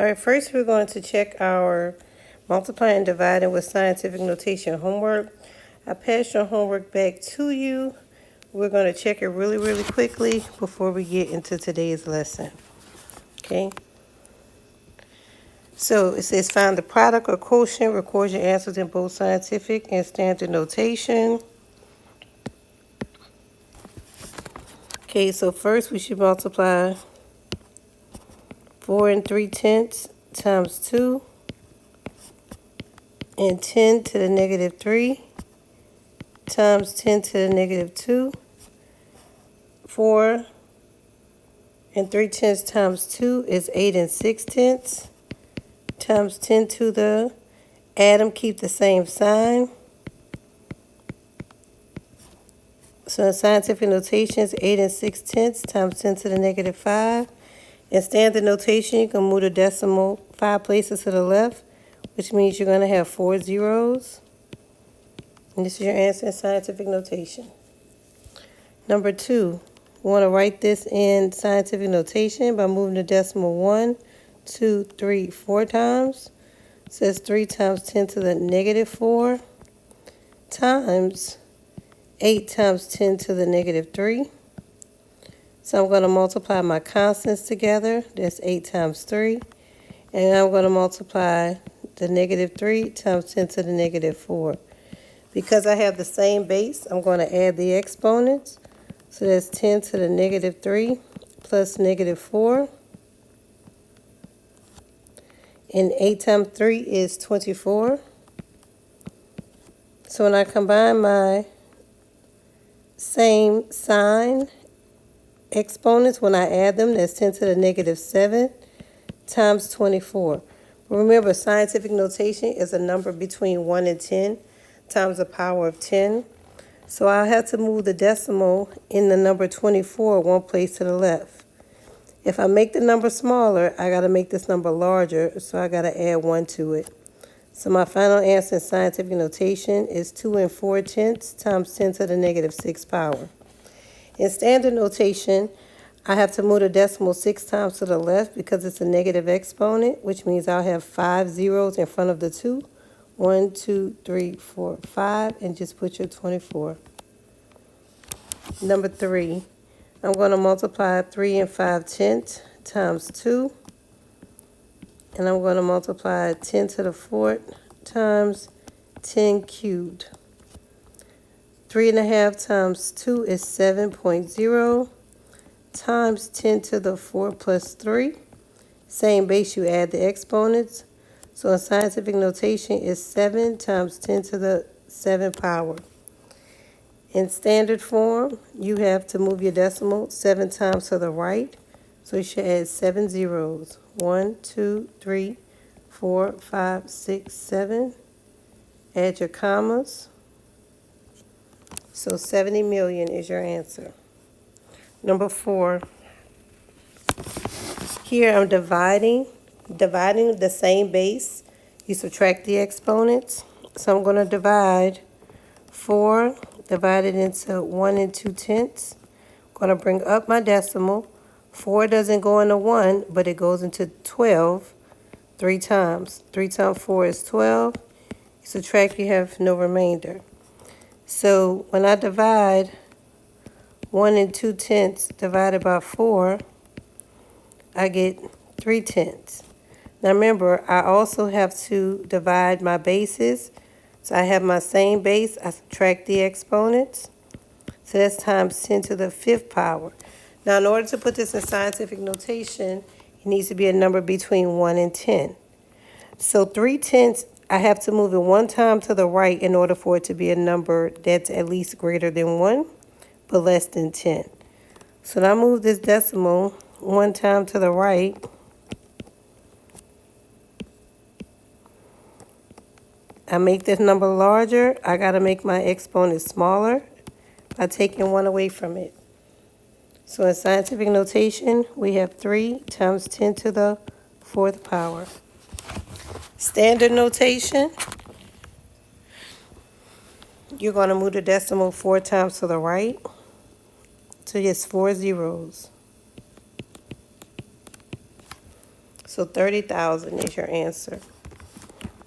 All right, first we're going to check our multiplying and dividing with scientific notation homework. I passed your homework back to you. We're going to check it really quickly before we get into today's lesson. Okay? So it says find the product or quotient, record your answers in both scientific and standard notation. Okay, so first we should multiply 4 3/10 times 2 and 10 to the negative 3 times 10 to the negative 2. 4 3/10 times 2 is 8 6/10 times 10 to the, add them, keep the same sign. So in scientific notation is 8 6/10 times 10 to the negative 5. In standard notation, you can move the decimal 5 places to the left, which means you're going to have 4 zeros. And this is your answer in scientific notation. Number 2, we want to write this in scientific notation by moving the decimal 1, 2, 3, 4 times. It says 3 times 10 to the negative 4 times 8 times 10 to the negative 3. So I'm going to multiply my constants together. That's 8 times 3. And I'm going to multiply the negative 3 times 10 to the negative 4. Because I have the same base, I'm going to add the exponents. So that's 10 to the negative 3 plus negative 4. And 8 times 3 is 24. So when I combine my same sign exponents, when I add them, that's 10 to the negative 7 times 24. Remember, scientific notation is a number between 1 and 10 times the power of 10. So I'll have to move the decimal in the number 24 one place to the left. If I make the number smaller, I got to make this number larger, so I got to add 1 to it. So my final answer in scientific notation is 2 4/10 times 10 to the negative 6 power. In standard notation, I have to move the decimal 6 times to the left because it's a negative exponent, which means I'll have 5 zeros in front of the 2. 1, 2, 3, 4, 5, and just put your 24. Number 3, I'm going to multiply 3 5/10 times 2. And I'm going to multiply 10 to the 4th times 10 cubed. 3 1/2 times 2 is 7.0 times 10 to the 4 plus 3. Same base, you add the exponents. So in scientific notation is 7 times 10 to the 7 power. In standard form, you have to move your decimal 7 times to the right. So you should add 7 zeros. 1, 2, 3, 4, 5, 6, 7. Add your commas. So 70 million is your answer. Number 4. Here I'm dividing the same base. You subtract the exponents. So I'm going to divide 4 divided into 1 2/10. I'm going to bring up my decimal. 4 doesn't go into 1, but it goes into 12 3 times. 3 times 4 is 12. You subtract, you have no remainder. So when I divide 1 2/10 divided by 4, I get 3/10. Now remember, I also have to divide my bases. So I have my same base. I subtract the exponents. So that's times 10 to the 5th power. Now in order to put this in scientific notation, it needs to be a number between 1 and 10. So 3/10, I have to move it 1 time to the right in order for it to be a number that's at least greater than 1, but less than 10. So now I move this decimal 1 time to the right. I make this number larger. I got to make my exponent smaller by taking 1 away from it. So in scientific notation, we have 3 times 10 to the 4th power. Standard notation, you're going to move the decimal 4 times to the right. So just 4 zeros. So 30,000 is your answer.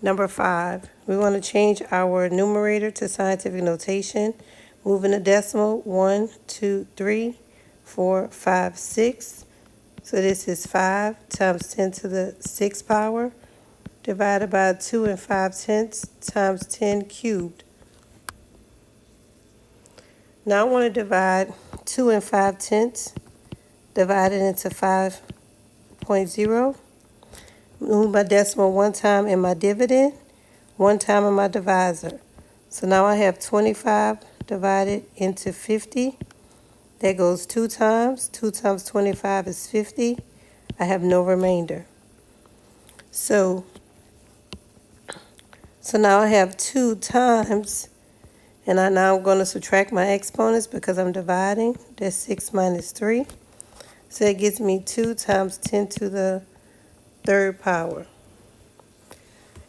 Number 5, we want to change our numerator to scientific notation. Moving the decimal 1, 2, 3, 4, 5, 6. So this is 5 times 10 to the 6th power divided by 2 and 5/10 times 10 cubed. Now I want to divide 2 and 5/10, divide it into 5.0. Move my decimal one time in my dividend, one time in my divisor. So now I have 25 divided into 50. That goes 2 times. 2 times 25 is 50. I have no remainder. So now I have 2 times, and now I'm going to subtract my exponents because I'm dividing. That's 6 minus 3. So it gives me 2 times 10 to the 3rd power.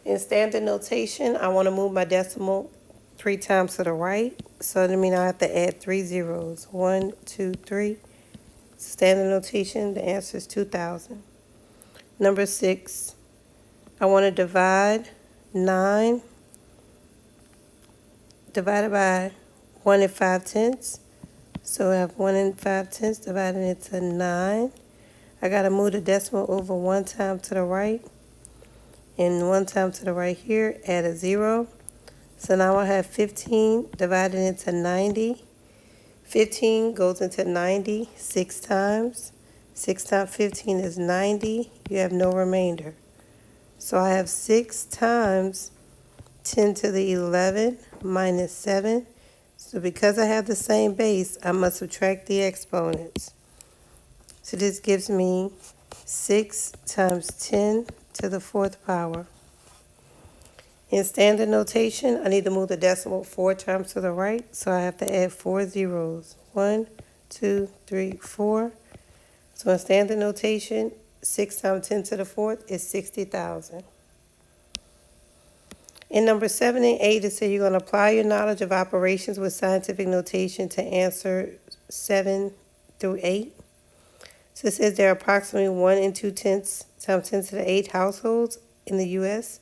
In standard notation, I want to move my decimal 3 times to the right. So that means I have to add 3 zeros. 1, 2, 3. Standard notation, the answer is 2,000. Number 6, I want to divide 9 divided by 1 and 5/10. So I have 1 and 5/10 divided into 9. I got to move the decimal over 1 time to the right and 1 time to the right here, add a 0. So now I have 15 divided into 90. 15 goes into 90 6 times. 6 times 15 is 90. You have no remainder. So I have 6 times 10 to the 11 minus 7. So because I have the same base, I must subtract the exponents. So this gives me 6 times 10 to the 4th power. In standard notation, I need to move the decimal 4 times to the right, so I have to add 4 zeros. 1, 2, 3, 4. So in standard notation, 6 times 10 to the 4th is 60,000. In number 7 and 8, it says you're going to apply your knowledge of operations with scientific notation to answer 7 through 8. So it says there are approximately 1 and 2/10 times 10 to the 8 households in the U.S.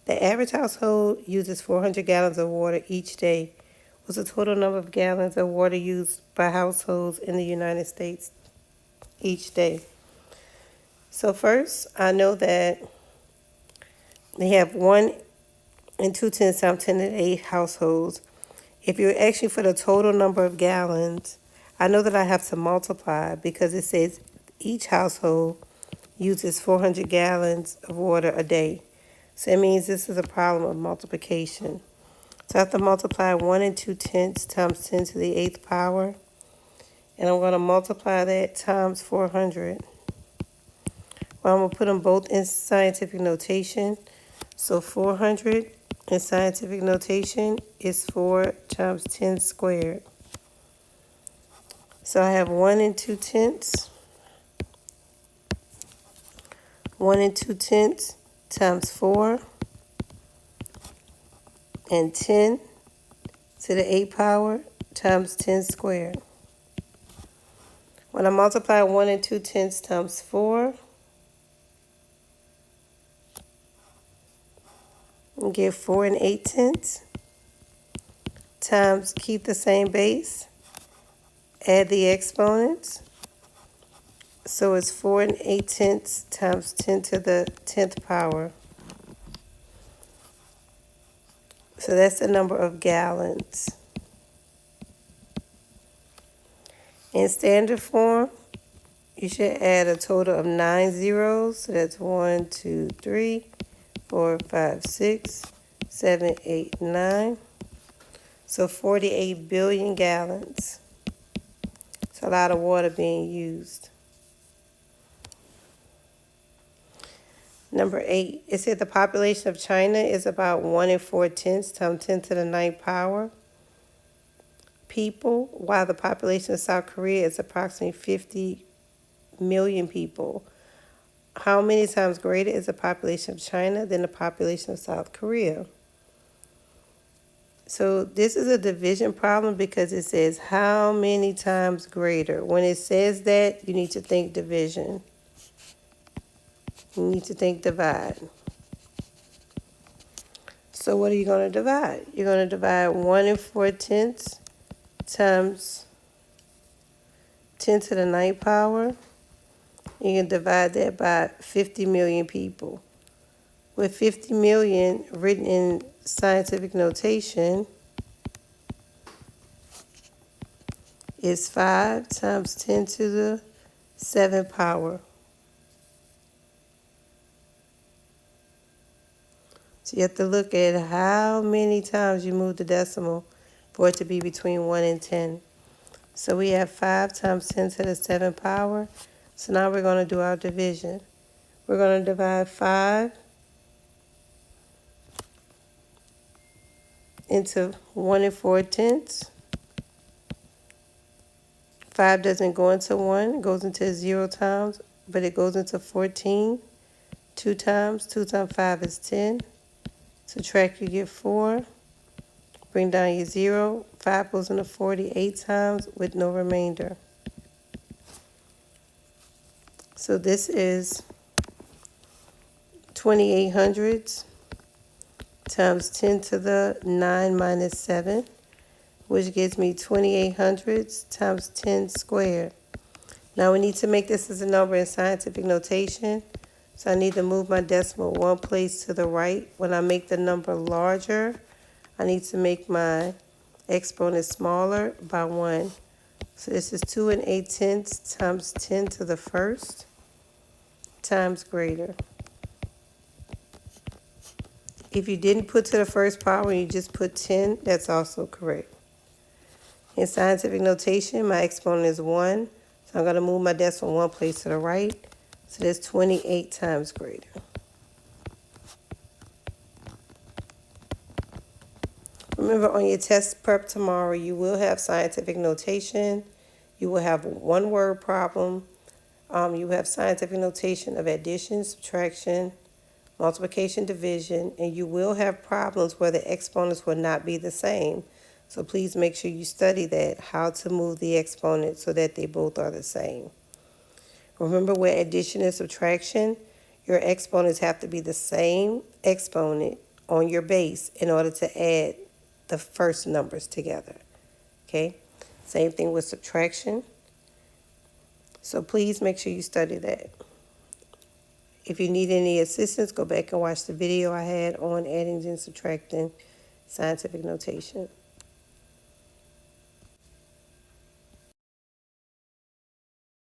The average household uses 400 gallons of water each day. What's the total number of gallons of water used by households in the United States each day? So first, I know that they have 1 and 2/10 times 10 to the 8 households. If you're actually for the total number of gallons, I know that I have to multiply because it says each household uses 400 gallons of water a day. So it means this is a problem of multiplication. So I have to multiply 1 and 2/10 times 10 to the 8th power. And I'm going to multiply that times 400. Well, I'm going to put them both in scientific notation. So 400 in scientific notation is 4 times 10 squared. So I have 1 and 2/10. 1 and 2/10 times 4 and 10 to the 8th power times 10 squared. When I multiply 1 and 2/10 times 4, and get 4 and 8/10 times, keep the same base, add the exponents. So it's 4 and 8/10 times 10 to the 10th power. So that's the number of gallons. In standard form, you should add a total of 9 zeros. So that's 1, 2, 3, 4, 5, 6, 7, 8, 9. So 48 billion gallons. It's a lot of water being used. Number 8, it said the population of China is about 1 and 4/10 times 10 to the 9th power people, while the population of South Korea is approximately 50 million people. How many times greater is the population of China than the population of South Korea? So this is a division problem because it says how many times greater. When it says that, you need to think division. You need to think divide. So what are you going to divide? You're going to divide 1 4 tenths times 10 to the 9th power. You can divide that by 50 million people. With 50 million written in scientific notation is 5 times 10 to the 7th power. So you have to look at how many times you move the decimal for it to be between 1 and 10. So we have 5 times 10 to the 7th power. So now we're going to do our division. We're going to divide 5 into 1 4 tenths. 5 doesn't go into 1, it goes into 0 times, but it goes into 14 2 times. 2 times 5 is 10. Subtract, you get 4. Bring down your 0. 5 goes into 48 times with no remainder. So this is 28 hundredths times 10 to the 9 minus 7, which gives me 28 hundredths times 10 squared. Now we need to make this as a number in scientific notation. So I need to move my decimal one place to the right. When I make the number larger, I need to make my exponent smaller by 1. So this is 2 8 tenths times 10 to the 1st times greater. If you didn't put to the 1st power and you just put 10, that's also correct. In scientific notation, my exponent is 1. So I'm going to move my decimal one place to the right. So that's 28 times greater. Remember, on your test prep tomorrow, you will have scientific notation. You will have one word problem. You have scientific notation of addition, subtraction, multiplication, division, and you will have problems where the exponents will not be the same. So please make sure you study that, how to move the exponents so that they both are the same. Remember, with addition and subtraction, your exponents have to be the same exponent on your base in order to add the first numbers together. Okay? Same thing with subtraction. So please make sure you study that. If you need any assistance, go back and watch the video I had on adding and subtracting scientific notation.